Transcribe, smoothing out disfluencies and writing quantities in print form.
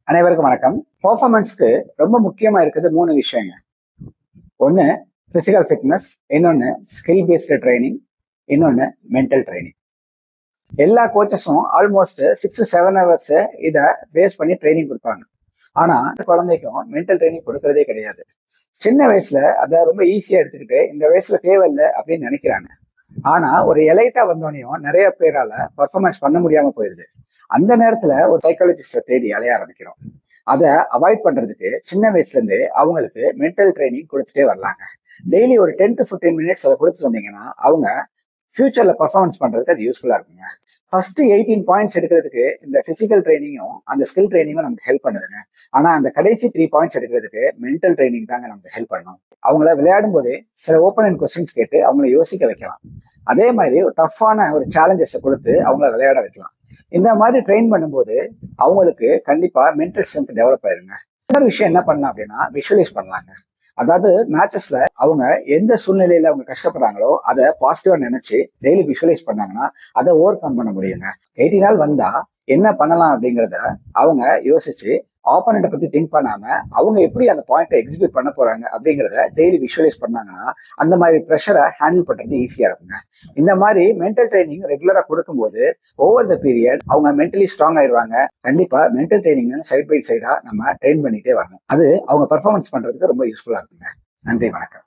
அனைவருக்கும் வணக்கம். பெர்ஃபார்மன்ஸ்க்கு ரொம்ப முக்கியமா இருக்குது 3 விஷயங்க. ஒன்னு பிசிக்கல் ஃபிட்னஸ், இன்னொன்னு ஸ்கில் பேஸ்டு ட்ரைனிங், இன்னொன்னு மென்டல் ட்ரைனிங். எல்லா கோச்சஸும் ஆல்மோஸ்ட் 6 to 7 ஹவர்ஸ் இத பேஸ் பண்ணி ட்ரைனிங் கொடுப்பாங்க. ஆனா குழந்தைக்கும் மென்டல் ட்ரைனிங் கொடுக்கறதே கிடையாது. சின்ன வயசுல அதை ரொம்ப ஈஸியா எடுத்துக்கிட்டு இந்த வயசுல தேவையில்லை அப்படின்னு நினைக்கிறாங்க. ஆனா ஒரு எலைட்டா வந்தோடனையும் நிறைய பேரால பர்ஃபார்மன்ஸ் பண்ண முடியாம போயிருது. அந்த நேரத்துல ஒரு சைக்காலஜிஸ்ட தேடி அலைய ஆரம்பிக்கிறோம். அதை அவாய்ட் பண்றதுக்கு சின்ன வயசுல இருந்தே அவங்களுக்கு மென்டல் ட்ரைனிங் கொடுத்துட்டே வரலாங்க. டெய்லி ஒரு 10 to 15 மினிட்ஸ் அதை கொடுத்துட்டு வந்தீங்கன்னா அவங்க ஃபியூச்சர்ல பர்ஃபார்மன்ஸ் பண்றதுக்கு அது யூஸ்ஃபுல்லா இருக்குங்க. ஃபர்ஸ்ட் 18 பாயிண்ட்ஸ் எடுக்கிறதுக்கு இந்த பிசிக்கல் ட்ரைனிங்கும் அந்த ஸ்கில் ட்ரைனிங்கும் நமக்கு ஹெல்ப் பண்ணுதுங்க. ஆனா அந்த கடைசி 3 பாயிண்ட்ஸ் எடுக்கிறதுக்கு மென்டல் ட்ரைனிங் தாங்க நமக்கு ஹெல்ப் பண்ணும். அவங்கள விளையாடும் போதே சில ஓப்பன் அண்ட் கொஸ்டின்ஸ் கேட்டு அவங்கள யோசிக்க வைக்கலாம். அதே மாதிரி ஒரு டஃப்பான ஒரு சேலஞ்சஸை கொடுத்து அவங்கள விளையாட வைக்கலாம். இந்த மாதிரி ட்ரெயின் பண்ணும்போது அவங்களுக்கு கண்டிப்பா மென்டல் ஸ்ட்ரென்த் டெவலப் ஆயிருங்க. இன்னொரு விஷயம் என்ன பண்ணலாம் அப்படின்னா விஷுவலைஸ் பண்ணலாங்க. அதாவது மேட்சஸ்ல அவங்க எந்த சூழ்நிலையில அவங்க கஷ்டப்படுறாங்களோ அதை பாசிட்டிவா நினைச்சு டெய்லி விஷுவலைஸ் பண்ணாங்கன்னா அதை ஓவர் கம் பண்ண முடியுங்க. 80 நாள் வந்தா என்ன பண்ணலாம் அப்படிங்கிறத அவங்க யோசிச்சு ஆப்போனண்ட்டை பத்தி திங்க் பண்ணாம அவங்க எப்படி அந்த பாயிண்ட்டை எக்ஸிக்யூட் பண்ண போறாங்க அப்படிங்கிறத டெய்லி விஷுவலைஸ் பண்ணாங்கன்னா அந்த மாதிரி ப்ரெஷரை ஹேண்டில் பண்றது ஈஸியா இருக்குங்க. இந்த மாதிரி மென்டல் ட்ரைனிங் ரெகுலரா கொடுக்கும்போது ஓவர் த பீரியட் அவங்க மென்டலி ஸ்ட்ராங் ஆயிடுவாங்க. கண்டிப்பா மென்டல் ட்ரைனிங் சைட் பை சைடா நம்ம ட்ரெயின் பண்ணிட்டே வரணும். அது அவங்க பெர்ஃபார்மன்ஸ் பண்றதுக்கு ரொம்ப யூஸ்ஃபுல்லா இருக்குங்க. நன்றி, வணக்கம்.